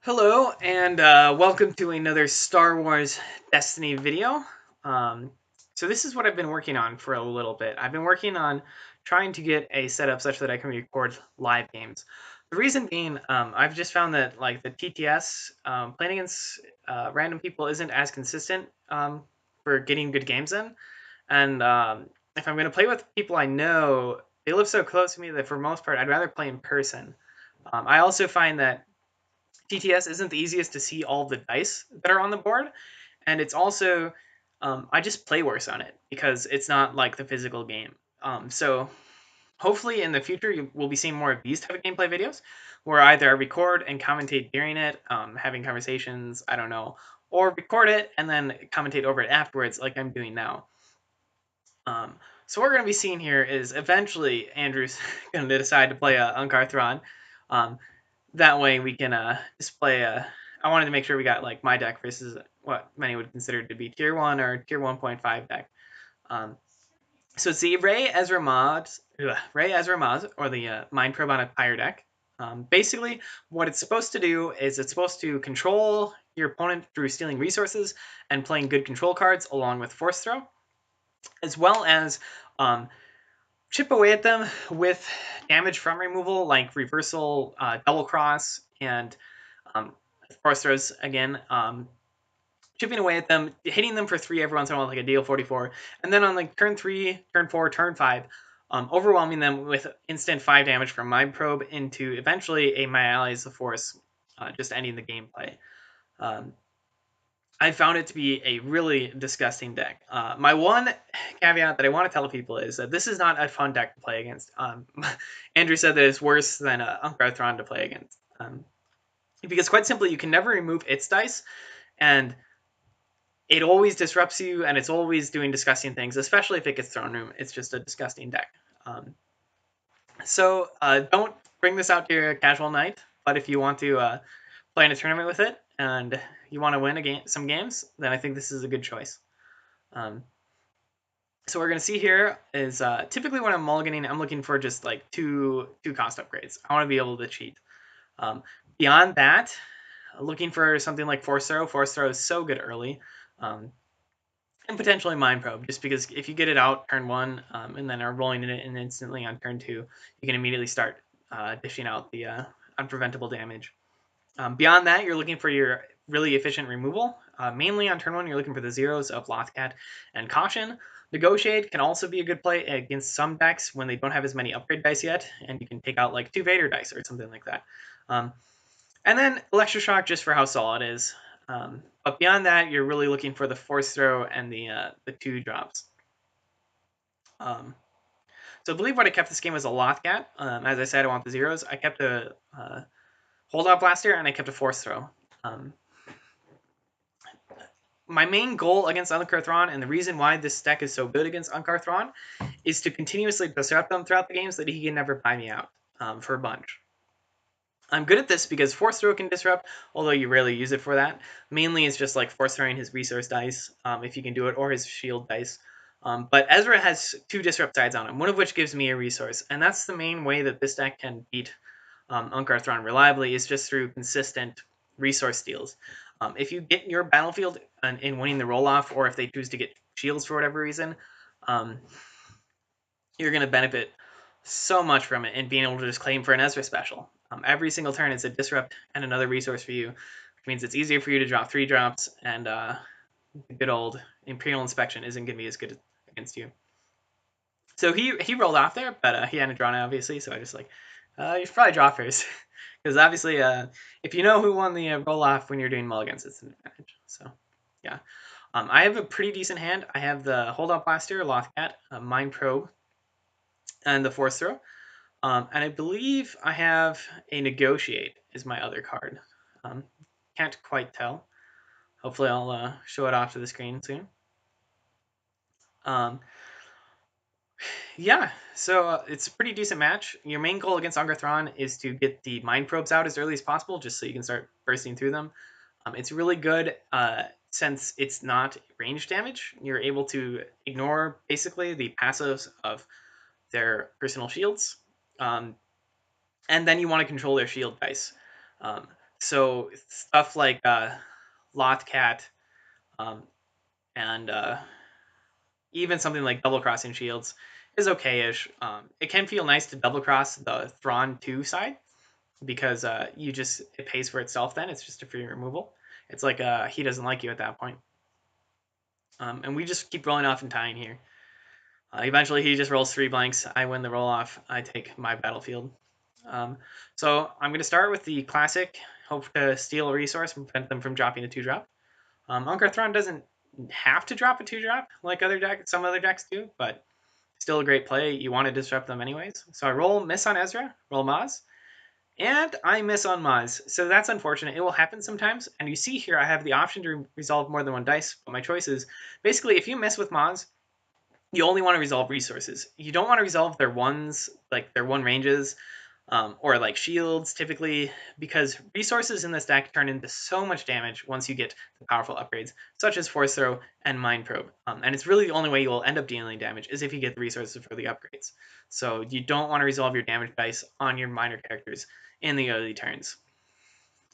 Hello, and welcome to another Star Wars Destiny video. Um, so this is what I've been working on for a little bit. I've been working on trying to get a setup such that I can record live games. The reason being, I've just found that like the TTS playing against random people isn't as consistent for getting good games in. And if I'm going to play with people I know, they live so close to me that for most part, I'd rather play in person. I also find that TTS isn't the easiest to see all the dice that are on the board, and it's also I just play worse on it because it's not like the physical game. So hopefully in the future we'll be seeing more of these type of gameplay videos, where either I record and commentate during it, having conversations, I don't know, or record it and then commentate over it afterwards, like I'm doing now. Um, so what we're going to be seeing here is eventually Andrew's going to decide to play a Unkar Thrawn. Um, that way we can display I wanted to make sure we got like my deck versus what many would consider to be tier 1 or tier 1.5 deck. Um, so it's the Ray Ezra mod, or the Mind Probe on a Pyre deck. Basically, what it's supposed to do is it's supposed to control your opponent through stealing resources and playing good control cards along with Force Throw, as well as um, chip away at them with damage from removal like Reversal, Double Cross, and Force Throws again. Chipping away at them, hitting them for 3 every once in a while, like a DL44, and then on like turn 3, turn 4, turn 5, overwhelming them with instant 5 damage from Mind Probe into eventually a My Allies the Force, just ending the gameplay. Um, I found it to be a really disgusting deck. My one caveat that I want to tell people is that this is not a fun deck to play against. Andrew said that it's worse than Unkar Thrawn to play against. Because quite simply, you can never remove its dice, and it always disrupts you, and it's always doing disgusting things, especially if it gets throne room. It's just a disgusting deck. So don't bring this out to your casual night, but if you want to play in a tournament with it and you want to win some games, then I think this is a good choice. Um, so what we're going to see here is typically when I'm mulliganing, I'm looking for just like two cost upgrades. I want to be able to cheat. Um, Beyond that, looking for something like Force Throw. Force Throw is so good early. And potentially Mind Probe, just because if you get it out turn 1 and then are rolling in it and instantly on turn 2, you can immediately start dishing out the unpreventable damage. Beyond that, you're looking for your really efficient removal. Mainly on turn 1, you're looking for the zeros of Lothcat and Caution. Negotiate can also be a good play against some decks when they don't have as many upgrade dice yet, and you can take out like 2 Vader dice or something like that. And then Electroshock just for how solid it is. But beyond that, you're really looking for the Force Throw and the 2 drops. So I believe what I kept this game was a Lothcat. As I said, I want the zeros. I kept a Hold Out Blaster, and I kept a Force Throw. My main goal against Unkar Thrawn, and the reason why this deck is so good against Unkar Thrawn, is to continuously disrupt them throughout the game so that he can never buy me out for a bunch. I'm good at this because Force Throw can disrupt, although you rarely use it for that. Mainly it's just like Force Throwing his resource dice, if you can do it, or his shield dice. But Ezra has 2 disrupt sides on him, one of which gives me a resource, and that's the main way that this deck can beat Unkar Thrawn reliably, is just through consistent resource steals. If you get your battlefield in winning the roll-off, or if they choose to get shields for whatever reason, you're going to benefit so much from it and being able to just claim for an Ezra special. Every single turn it's a disrupt and another resource for you, which means it's easier for you to drop 3 drops, and the good old Imperial Inspection isn't going to be as good against you. So he rolled off there, but he hadn't drawn it, obviously, so I just like, you should probably draw first. Because obviously, if you know who won the roll-off when you're doing mulligans, it's an advantage. So, yeah. I have a pretty decent hand. I have the Hold Out Blaster, Lothcat, Mind Probe, and the Force Throw. And I believe I have a Negotiate is my other card. Can't quite tell. Hopefully I'll show it off to the screen soon. Yeah, so it's a pretty decent match. Your main goal against Unkar Thrawn is to get the Mind Probes out as early as possible, just so you can start bursting through them. It's really good since it's not range damage. You're able to ignore basically the passives of their personal shields. And then you want to control their shield dice. So stuff like Lothcat, and even something like double crossing shields is okay-ish. It can feel nice to double cross the Thrawn 2 side because it pays for itself. Then it's just a free removal. It's like he doesn't like you at that point. And we just keep rolling off and tying here. Eventually, he just rolls 3 blanks. I win the roll off. I take my battlefield. So I'm going to start with the classic. Hope to steal a resource and prevent them from dropping a 2-drop. Unkar Thrawn doesn't have to drop a 2-drop like some other decks do, but still a great play. You want to disrupt them anyways. So I roll miss on Ezra, roll Maz, and I miss on Maz. So that's unfortunate. It will happen sometimes. And you see here I have the option to resolve more than one dice, but my choice is basically if you miss with Maz, you only want to resolve resources. You don't want to resolve their ones, like their one ranges, or like shields typically, because resources in this deck turn into so much damage once you get the powerful upgrades, such as Force Throw and Mind Probe. And it's really the only way you will end up dealing damage is if you get the resources for the upgrades. So you don't want to resolve your damage dice on your minor characters in the early turns.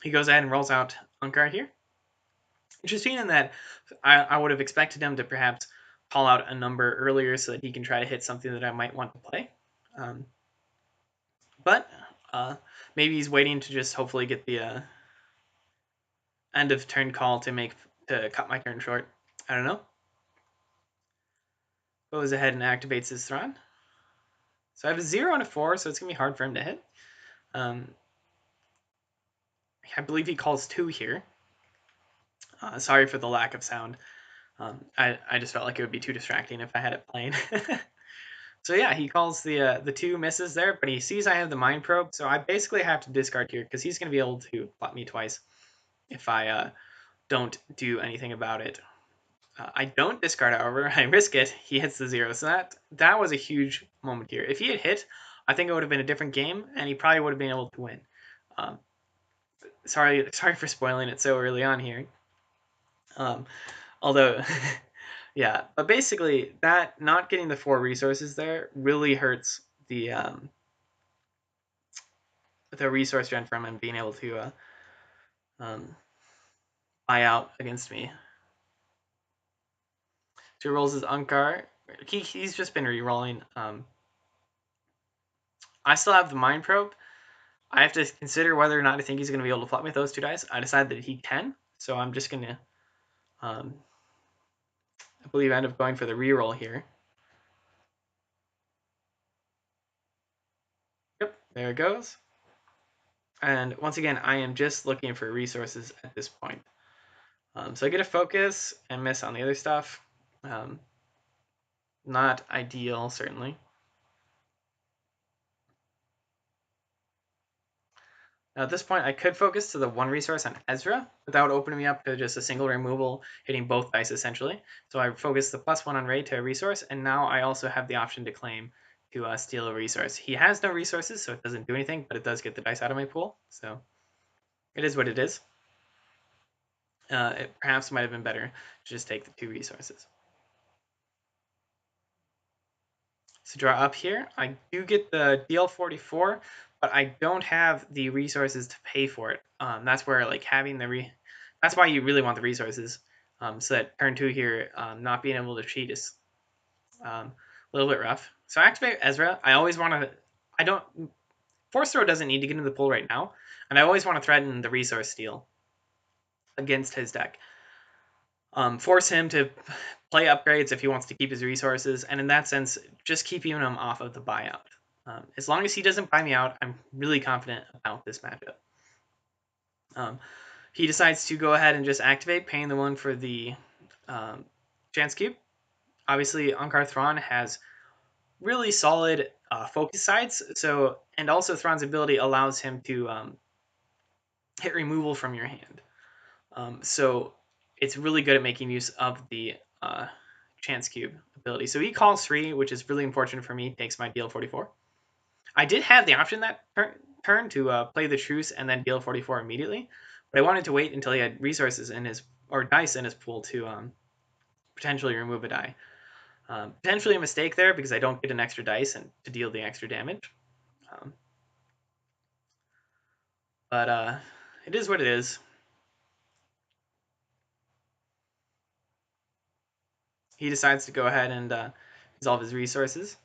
He goes ahead and rolls out Unkar here. Interesting in that I would have expected him to perhaps call out a number earlier so that he can try to hit something that I might want to play. But maybe he's waiting to just hopefully get the end of turn call to cut my turn short. I don't know. Goes ahead and activates his Thrawn. So I have a 0 and a 4, so it's going to be hard for him to hit. I believe he calls 2 here. Sorry for the lack of sound. I just felt like it would be too distracting if I had it playing. So yeah, he calls the 2 misses there, but he sees I have the Mind Probe, so I basically have to discard here because he's going to be able to plot me twice if I don't do anything about it. I don't discard, however. I risk it. He hits the 0, so that was a huge moment here. If he had hit, I think it would have been a different game, and he probably would have been able to win. Sorry for spoiling it so early on here. Although, yeah, but basically that not getting the 4 resources there really hurts the resource gen from him being able to buy out against me. 2 rolls is Unkar. He's just been re-rolling. I still have the Mind Probe. I have to consider whether or not I think he's going to be able to flop me with those 2 dice. I decide that he can, so I'm just going to, I believe, end up going for the re-roll here. Yep, there it goes. And once again, I am just looking for resources at this point. So I get a focus and miss on the other stuff. Not ideal, certainly. Now at this point, I could focus to the 1 resource on Ezra without opening me up to just a single removal, hitting both dice essentially. So I focus the +1 on Ray to a resource, and now I also have the option to claim to steal a resource. He has no resources, so it doesn't do anything, but it does get the dice out of my pool. So it is what it is. It perhaps might have been better to just take the 2 resources. So draw up here. I do get the DL44, but I don't have the resources to pay for it. That's where like having that's why you really want the resources. So that turn 2 here, not being able to cheat is a little bit rough. So I activate Ezra. I always want to. Force Throw doesn't need to get into the pool right now, and I always want to threaten the resource steal against his deck. Force him to play upgrades if he wants to keep his resources, and in that sense, just keeping him off of the buyout. As long as he doesn't buy me out, I'm really confident about this matchup. He decides to go ahead and just activate, paying the 1 for the chance cube. Obviously, Unkar Thrawn has really solid focus sides, and also Thrawn's ability allows him to hit removal from your hand. So it's really good at making use of the chance cube ability. So he calls 3, which is really unfortunate for me, takes my DL44. I did have the option that turn to play the truce and then DL44 immediately, but I wanted to wait until he had resources or dice in his pool to potentially remove a die. Potentially a mistake there because I don't get an extra dice and to deal the extra damage. But it is what it is. He decides to go ahead and resolve his resources.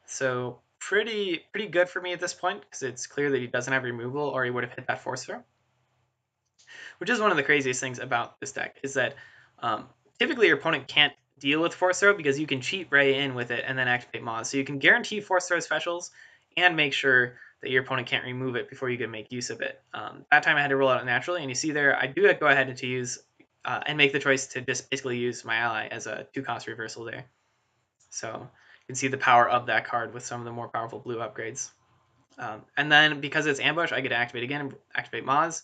So pretty good for me at this point because it's clear that he doesn't have removal or he would have hit that force throw. Which is one of the craziest things about this deck is that typically your opponent can't deal with force throw because you can cheat Ray in with it and then activate Moz. So you can guarantee force throw specials and make sure that your opponent can't remove it before you can make use of it. That time I had to roll out naturally, and you see there I do go ahead and to use and make the choice to just basically use my ally as a 2-cost reversal there. So you can see the power of that card with some of the more powerful blue upgrades. And then because it's ambush, I get to activate again, activate Moz,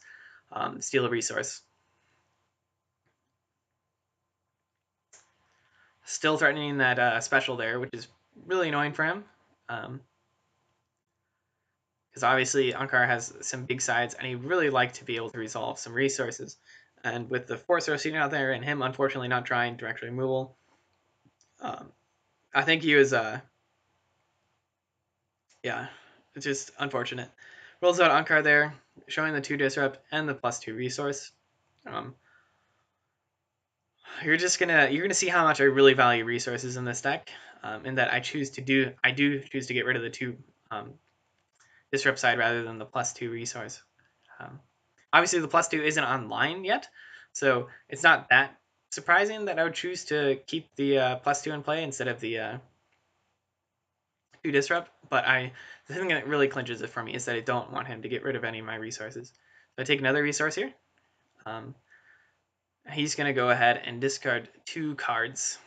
steal a resource. Still threatening that special there, which is really annoying for him. Because obviously Thrawnkar has some big sides, and he'd really like to be able to resolve some resources. And with the Force sitting out there, and him unfortunately not trying direct removal, I think he was, yeah, it's just unfortunate. Rolls out Thrawnkar there, showing the 2 disrupt and the +2 resource. You're gonna see how much I really value resources in this deck, in that I do choose to get rid of the 2 disrupt side rather than the +2 resource. Obviously, the +2 isn't online yet, so it's not that surprising that I would choose to keep the +2 in play instead of the 2 disrupt. But the thing that really clinches it for me is that I don't want him to get rid of any of my resources. So I take another resource here. He's going to go ahead and discard 2 cards.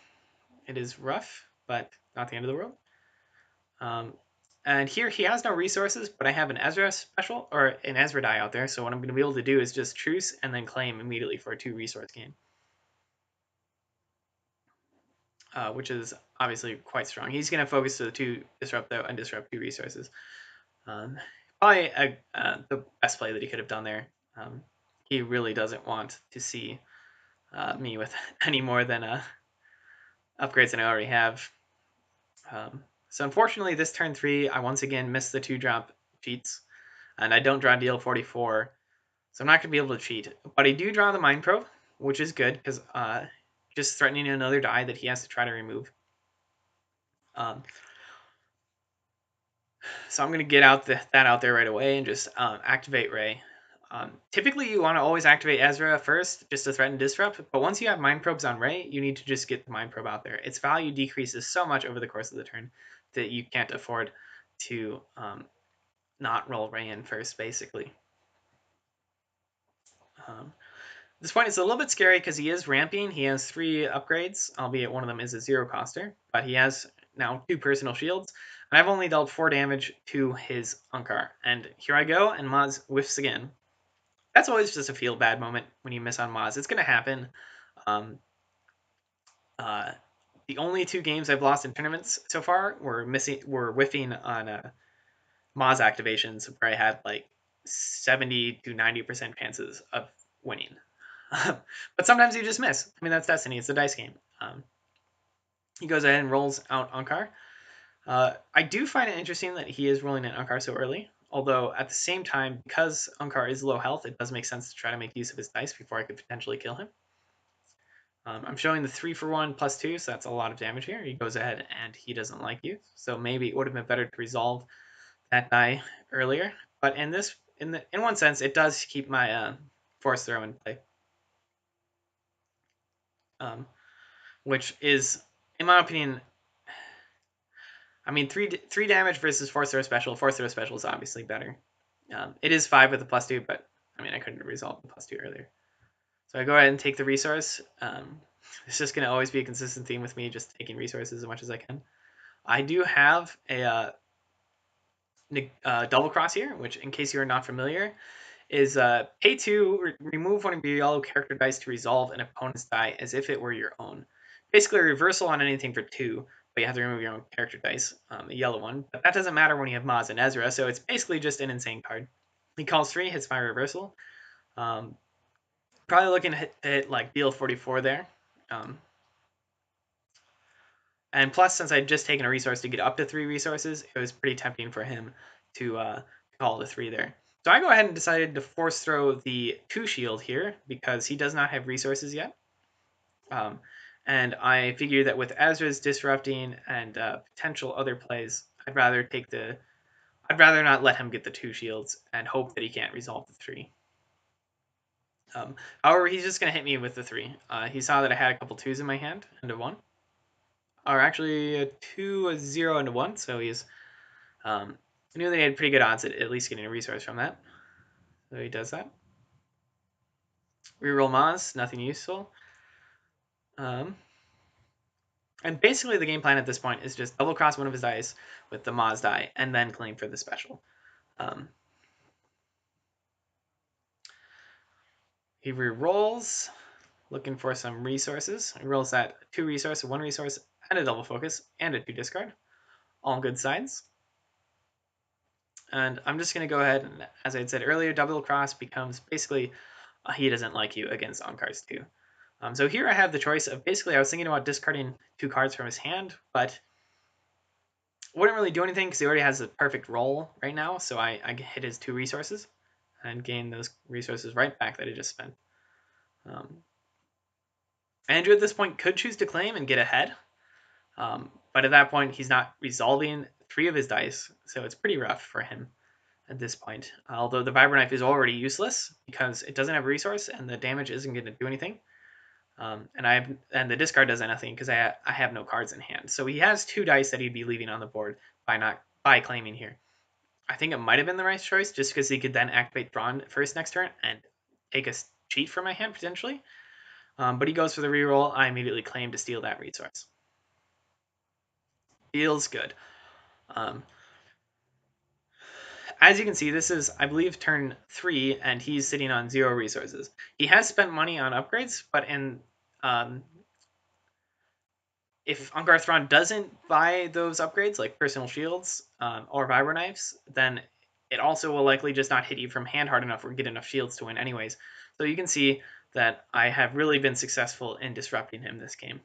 It is rough, but not the end of the world. And here he has no resources, but I have an Ezra special, or an Ezra die out there, so what I'm going to be able to do is just truce and then claim immediately for a 2 resource gain. Which is obviously quite strong. He's going to focus to the 2 disrupt though and disrupt 2 resources. Probably the best play that he could have done there. He really doesn't want to see me with any more than upgrades than I already have. So unfortunately, this turn 3, I once again missed the 2-drop cheats, and I don't draw DL44, so I'm not going to be able to cheat. But I do draw the Mind Probe, which is good, because just threatening another die that he has to try to remove. So I'm going to get that out there right away and just activate Ray. Typically, you want to always activate Ezra first, just to threaten Disrupt, but once you have Mind Probes on Ray, you need to just get the Mind Probe out there. Its value decreases so much over the course of the turn that you can't afford to not roll Ray in first, basically. At this point, it's a little bit scary because he is ramping. He has 3 upgrades, albeit one of them is a 0-coster, but he has now 2 personal shields. And I've only dealt 4 damage to his Thrawnkar. And here I go, and Moz whiffs again. That's always just a feel bad moment when you miss on Moz. It's going to happen. The only 2 games I've lost in tournaments so far were whiffing on Moz activations where I had like 70 to 90% chances of winning. But sometimes you just miss. I mean, that's Destiny. It's a dice game. He goes ahead and rolls out Thrawnkar. I do find it interesting that he is rolling in Thrawnkar so early. Although, at the same time, because Thrawnkar is low health, it does make sense to try to make use of his dice before I could potentially kill him. I'm showing the 3-for-1 +2, so that's a lot of damage here. He goes ahead and he doesn't like you. So maybe it would have been better to resolve that die earlier. But in one sense, it does keep my force throw in play. Which is, in my opinion, I mean, three damage versus force throw special. Force throw special is obviously better. It is 5 with the +2, but I mean, I couldn't have resolved the +2 earlier. So I go ahead and take the resource. It's just going to always be a consistent theme with me, just taking resources as much as I can. I do have a double cross here, which, in case you are not familiar, is pay 2, remove one of your yellow character dice to resolve an opponent's die as if it were your own. Basically, a reversal on anything for 2, but you have to remove your own character dice, a yellow one. But that doesn't matter when you have Maz and Ezra, so it's basically just an insane card. He calls 3, hits my reversal. Probably looking to hit like deal 44 there. And plus, since I'd just taken a resource to get up to 3 resources, it was pretty tempting for him to call the 3 there. So I go ahead and decided to force throw the 2 shield here because he does not have resources yet. And I figure that with Ezra's disrupting and potential other plays, I'd rather not let him get the 2 shields and hope that he can't resolve the 3. However, he's just going to hit me with the 3. He saw that I had a couple 2s in my hand and a 1. Or actually a 2, a 0, and a 1, so he's knew that he had pretty good odds at least getting a resource from that. So he does that. Reroll Maz, nothing useful. And basically the game plan at this point is just double cross one of his dice with the Maz die and then claim for the special. He re-rolls, looking for some resources. He rolls that 2 resource, 1 resource, and a double focus, and a 2 discard. All good sides. And I'm just going to go ahead and, as I had said earlier, double cross becomes basically he doesn't like you against Thrawnkars too. So here I have the choice of basically I was thinking about discarding 2 cards from his hand, but wouldn't really do anything because he already has a perfect roll right now. So I hit his 2 resources and gain those resources right back that I just spent. Andrew at this point could choose to claim and get ahead, but at that point he's not resolving 3 of his dice, so it's pretty rough for him at this point. Although the Vibro Knife is already useless because it doesn't have a resource and the damage isn't going to do anything. And the discard does nothing because I have no cards in hand. So he has 2 dice that he'd be leaving on the board by claiming here. I think it might have been the right choice just because he could then activate Thrawn first next turn and take a cheat from my hand potentially. But he goes for the reroll. I immediately claim to steal that resource. Feels good. As you can see, this is, I believe, turn 3, and he's sitting on 0 resources. He has spent money on upgrades, but if Thrawn Thrawn doesn't buy those upgrades, like personal shields or Vibro Knives, then it also will likely just not hit you from hand hard enough or get enough shields to win anyways. So you can see that I have really been successful in disrupting him this game.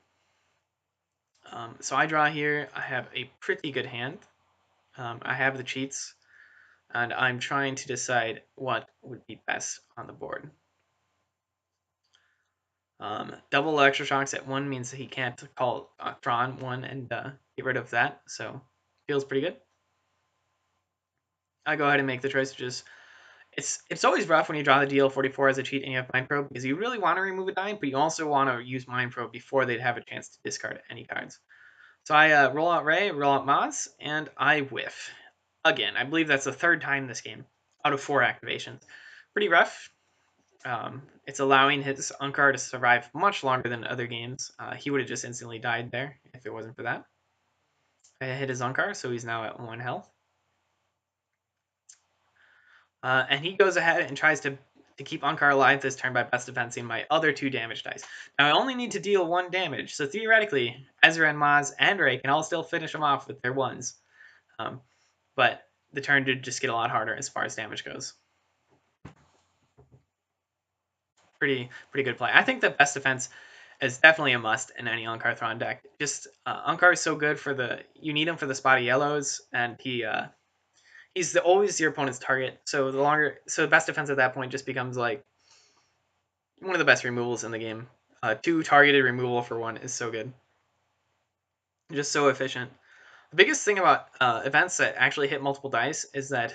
So I draw here. I have a pretty good hand. I have the cheats, and I'm trying to decide what would be best on the board. Double Electroshocks at 1 means that he can't call Thrawn 1 and get rid of that, so feels pretty good. I go ahead and make the choice to just... It's always rough when you draw the DL44 as a cheat and you have Mind Probe, because you really want to remove a die, but you also want to use Mind Probe before they'd have a chance to discard any cards. So I roll out Ray, roll out Maz, and I whiff. Again, I believe that's the 3rd time this game, out of 4 activations. Pretty rough. It's allowing his Thrawnkar to survive much longer than other games. He would have just instantly died there if it wasn't for that. I hit his Thrawnkar, so he's now at 1 health. And he goes ahead and tries to keep Thrawnkar alive this turn by best defensing my other 2 damage dice. Now I only need to deal 1 damage, so theoretically, Ezra and Maz and Ray can all still finish him off with their 1s. But the turn did just get a lot harder as far as damage goes. Pretty good play. I think that best defense is definitely a must in any Thrawnkar Thrawn deck. Just Thrawnkar is so good for you need him for the spotty yellows, and he's always your opponent's target. So the best defense at that point just becomes like one of the best removals in the game. 2 targeted removal for 1 is so good. Just so efficient. The biggest thing about events that actually hit multiple dice is that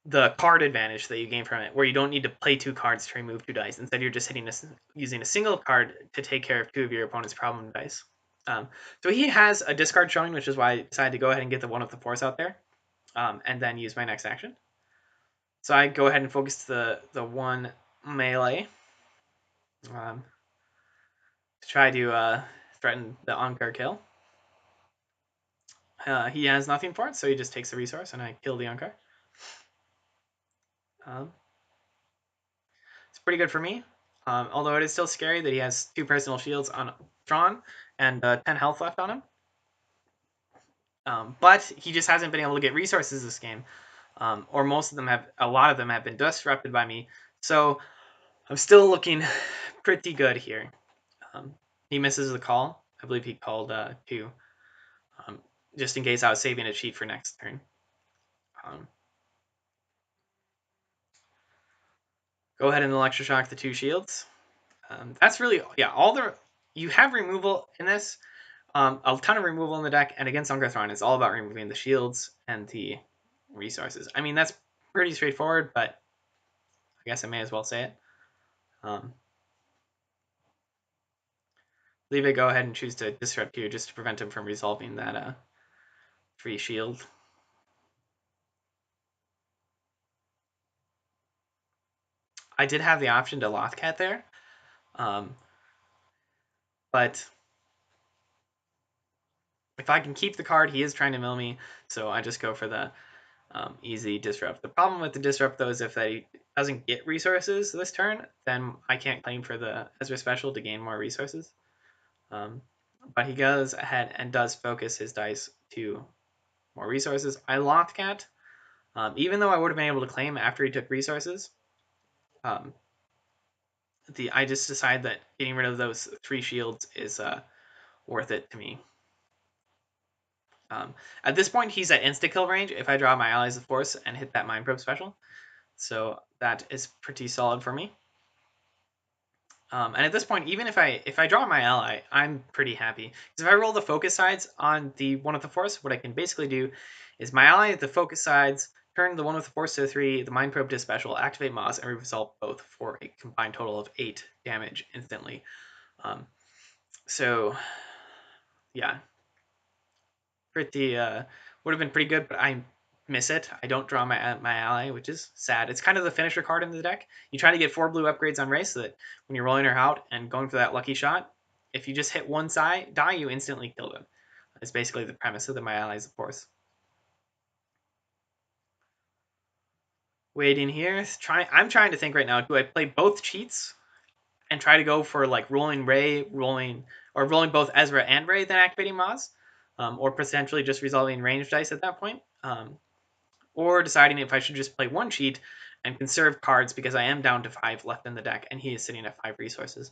the card advantage that you gain from it, where you don't need to play 2 cards to remove 2 dice. Instead, you're just using a single card to take care of 2 of your opponent's problem dice. So he has a discard showing, which is why I decided to go ahead and get the 1 of the 4s out there, and then use my next action. So I go ahead and focus the 1 melee to try to threaten the Thrawnkar kill. He has nothing for it, so he just takes the resource, and I kill the Thrawnkar. It's pretty good for me, although it is still scary that he has 2 personal shields on Thrawn and 10 health left on him. But he just hasn't been able to get resources this game, or a lot of them have been disrupted by me. So I'm still looking pretty good here. He misses the call. I believe he called 2, just in case I was saving a cheat for next turn. Go ahead and electroshock the 2 shields. That's really, yeah, you have removal in this. A ton of removal in the deck, and against Thrawnkar, it's all about removing the shields and the resources. I mean, that's pretty straightforward, but I guess I may as well say it. Leave it, go ahead and choose to disrupt here just to prevent him from resolving that free shield. I did have the option to Lothcat there, but if I can keep the card, he is trying to mill me, so I just go for the easy disrupt. The problem with the disrupt, though, is if he doesn't get resources this turn, then I can't claim for the Ezra special to gain more resources. But he goes ahead and does focus his dice to more resources. I Lothcat, even though I would have been able to claim after he took resources. I just decide that getting rid of those 3 shields is worth it to me. At this point, he's at insta-kill range if I draw my Allies of Force and hit that Mind Probe special. So that is pretty solid for me. And at this point, even if I draw my ally, I'm pretty happy. Because if I roll the focus sides on the 1 with the Force, what I can basically do is my ally at the focus sides, turn the 1 with the Force to 3, the Mind Probe to special, activate Moss, and resolve both for a combined total of 8 damage instantly. So, yeah, pretty would have been pretty good, but I miss it. I don't draw my ally, which is sad. It's kind of the finisher card in the deck. You try to get 4 blue upgrades on race so that when you're rolling her out and going for that lucky shot, if you just hit one side die, you instantly kill them. It's basically the premise of the My Allies of Force. Waiting here, I'm trying to think right now. Do I play both cheats and try to go for like rolling both Ezra and Ray, then activating Maz, or potentially just resolving range dice at that point, or deciding if I should just play one cheat and conserve cards because I am down to 5 left in the deck and he is sitting at 5 resources.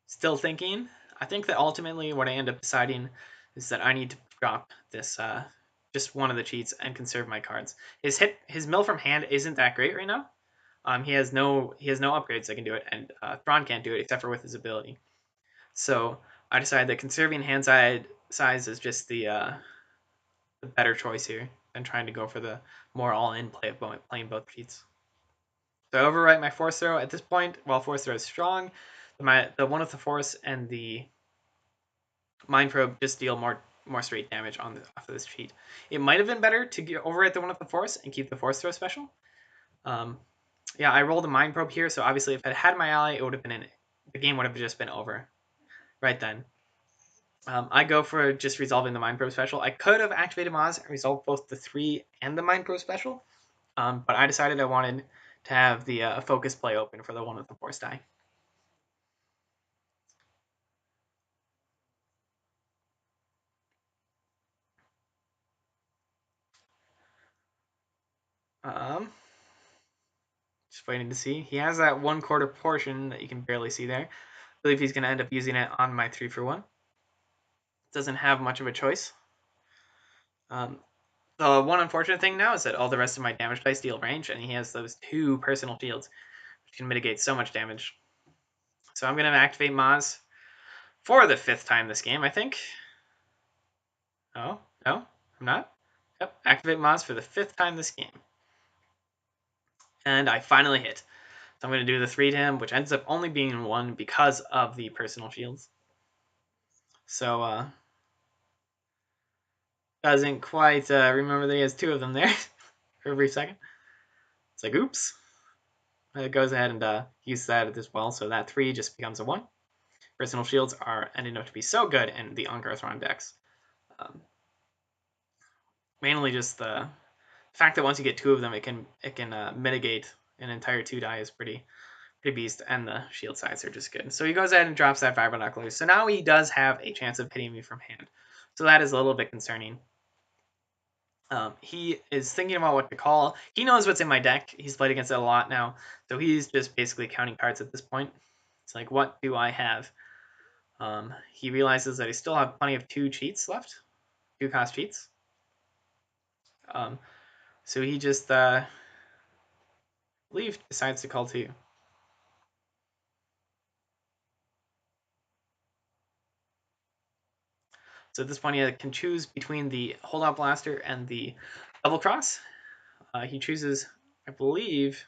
Still thinking. I think that ultimately what I end up deciding is that I need to drop this just one of the cheats and conserve my cards. His mill from hand isn't that great right now. He has no upgrades that can do it, and Thrawn can't do it except for with his ability. So I decided that conserving hand size is just the better choice here than trying to go for the more all-in play of playing both cheats. So I overwrite my Force Throw at this point. While Force Throw is strong, the 1 with the Force and the Mind Probe just deal more straight damage off of this cheat. It might have been better to overwrite the 1 with the Force and keep the Force Throw special. Yeah, I rolled a Mind Probe here, so obviously if I had my ally, it would have been the game would have just been over right then. I go for just resolving the Mind Probe special. I could have activated Maz and resolved both the 3 and the Mind Probe special, but I decided I wanted to have the focus play open for the 1 with the Force die. Just waiting to see. He has that 1/4 portion that you can barely see there. I believe he's going to end up using it on my 3 for 1. Doesn't have much of a choice. The one unfortunate thing now is that all the rest of my damage dice deal range, and he has those 2 personal shields, which can mitigate so much damage. So I'm going to activate Maz for the 5th time this game, I think. Oh, no, I'm not. Yep, activate Maz for the 5th time this game. And I finally hit. So I'm going to do the 3 to him, which ends up only being 1 because of the personal shields. So, doesn't quite remember that he has 2 of them there for a brief second. It's like, oops. It goes ahead and uses that as well, so that 3 just becomes a 1. Personal shields are ending up to be so good in the Thrawnkar decks. Mainly just the fact that once you get 2 of them, it can mitigate an entire 2 die is pretty beast, and the shield sides are just good. So he goes ahead and drops that Vibronoculars. So now he does have a chance of hitting me from hand. So that is a little bit concerning. He is thinking about what to call. He knows what's in my deck. He's played against it a lot now. So he's just basically counting cards at this point. It's like, what do I have? He realizes that I still have plenty of 2 cheats left. 2 cost cheats. Um, so he just decides to call 2. So at this point, he can choose between the holdout blaster and the double cross. He chooses, I believe,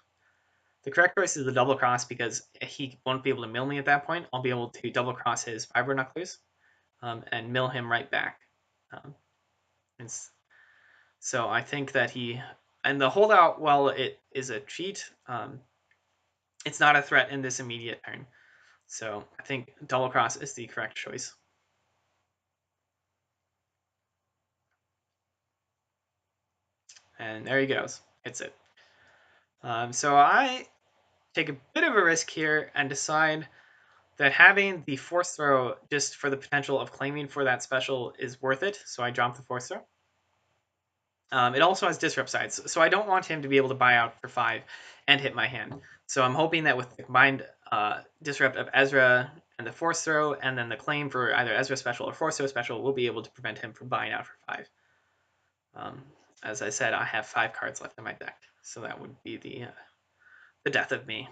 the correct choice is the double cross because he won't be able to mill me at that point. I'll be able to double cross his vibronaclers and mill him right back. Um, so I think that and the holdout, while it is a cheat, it's not a threat in this immediate turn. So I think double cross is the correct choice. And there he goes. Hits it. So I take a bit of a risk here and decide that having the force throw just for the potential of claiming for that special is worth it. So I drop the force throw. It also has disrupt sides, so I don't want him to be able to buy out for 5 and hit my hand. So I'm hoping that with the combined disrupt of Ezra and the force throw, and then the claim for either Ezra special or force throw special, we'll be able to prevent him from buying out for 5. As I said, I have 5 cards left in my deck, so that would be the death of me.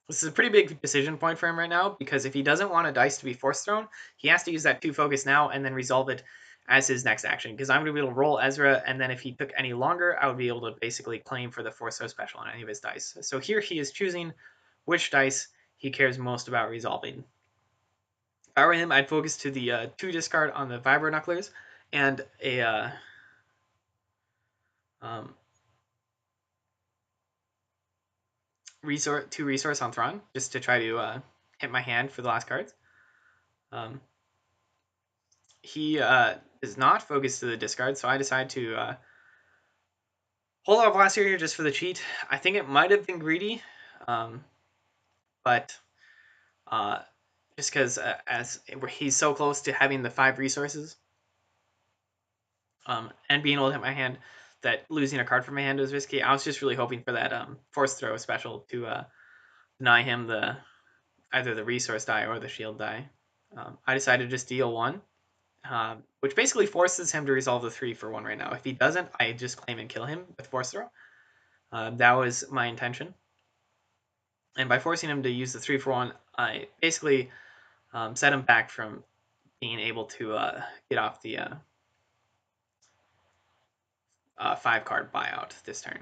This is a pretty big decision point for him right now, because if he doesn't want a dice to be force thrown, he has to use that 2 focus now and then resolve it as his next action, because I'm going to be able to roll Ezra, and then if he took any longer, I would be able to basically claim for the force throw special on any of his dice. So here he is choosing which dice he cares most about resolving. If I were him, I'd focus to the 2 discard on the Vibro Knucklers and a um, 2 resource on Thrawn, just to try to hit my hand for the last cards. He is not focused to the discard, so I decide to hold off last year just for the cheat. I think it might have been greedy, but just because as he's so close to having the 5 resources and being able to hit my hand, that losing a card from my hand was risky. I was just really hoping for that force throw special to deny him either the resource die or the shield die. I decided to just deal 1. Which basically forces him to resolve the 3 for 1 right now. If he doesn't, I just claim and kill him with force throw. That was my intention. And by forcing him to use the 3 for 1, I basically set him back from being able to get off the 5 card buyout this turn.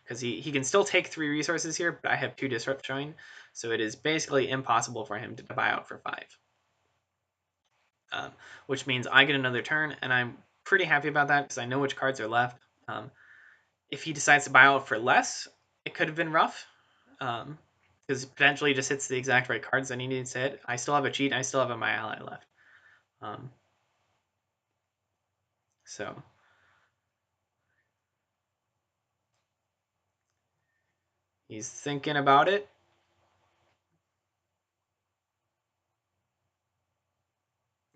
Because he can still take 3 resources here, but I have 2 disrupt showing, so it is basically impossible for him to buy out for 5. Which means I get another turn, and I'm pretty happy about that because I know which cards are left. If he decides to buy out for less, it could have been rough, because potentially just hits the exact right cards that he needs to hit. I still have a cheat. I still have a my ally left. So he's thinking about it.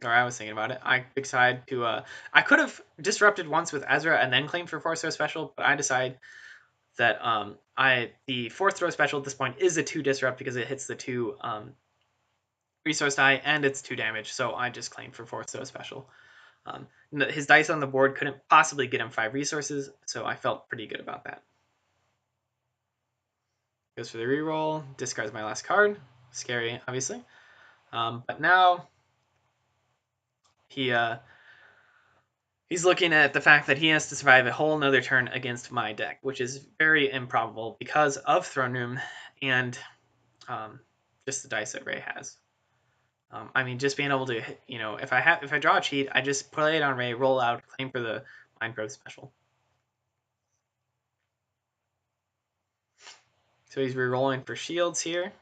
Or I was thinking about it. I decided to. I could have disrupted once with Ezra and then claimed for force throw special, but I decide that the fourth throw special at this point is a 2 disrupt because it hits the 2 resource die and it's 2 damage. So I just claimed for force throw special. His dice on the board couldn't possibly get him 5 resources, so I felt pretty good about that. Goes for the reroll, discards my last card. Scary, obviously. But now he's looking at the fact that he has to survive a whole nother turn against my deck, which is very improbable because of Throne Room and just the dice that Ray has. I mean, just being able to, if I draw a cheat, I just play it on Ray, roll out, claim for the Mind Probe special. So he's rerolling for shields here.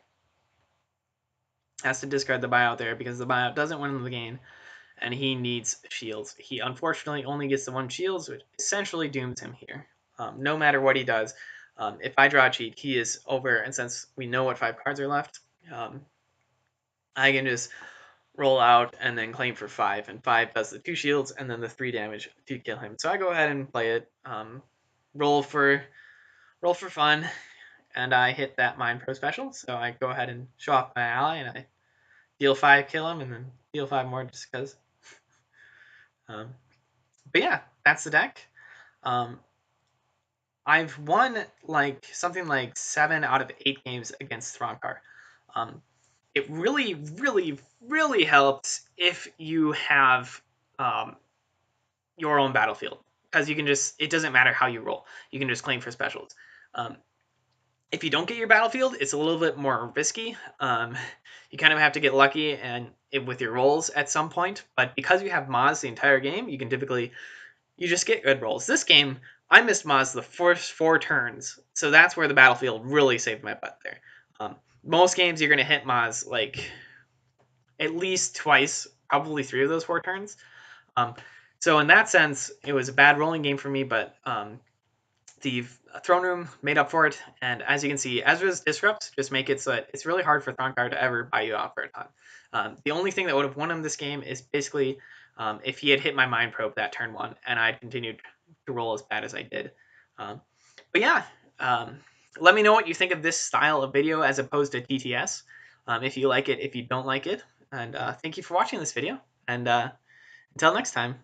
Has to discard the buyout there because the buyout doesn't win the game, and he needs shields. He unfortunately only gets the 1 shields, which essentially dooms him here. No matter what he does, if I draw a cheat, he is over, and since we know what 5 cards are left, I can just roll out and then claim for 5, and 5 does the 2 shields and then the 3 damage to kill him. So I go ahead and play it, roll for fun, and I hit that Mind Pro special. So I go ahead and show off my ally, and I heal 5, kill him, and then heal 5 more just because. But yeah, that's the deck. I've won like something like 7 out of 8 games against Thrawnkar. It really, really, really helps if you have your own battlefield, because you can just, it doesn't matter how you roll. You can just claim for specials. If you don't get your battlefield, it's a little bit more risky. You kind of have to get lucky and with your rolls at some point. But because you have Maz the entire game, you can typically, you just get good rolls. This game, I missed Maz the first 4 turns, so that's where the battlefield really saved my butt there. Most games you're going to hit Maz like at least twice, probably 3 of those 4 turns. So in that sense, it was a bad rolling game for me, but the throne room made up for it. And as you can see, Ezra's disrupts just make it so that it's really hard for Thrawnkar to ever buy you out for a ton. The only thing that would have won him this game is basically if he had hit my Mind Probe that turn 1 and I'd continued to roll as bad as I did. But yeah, let me know what you think of this style of video as opposed to TTS. If you like it, if you don't like it. And thank you for watching this video. And until next time.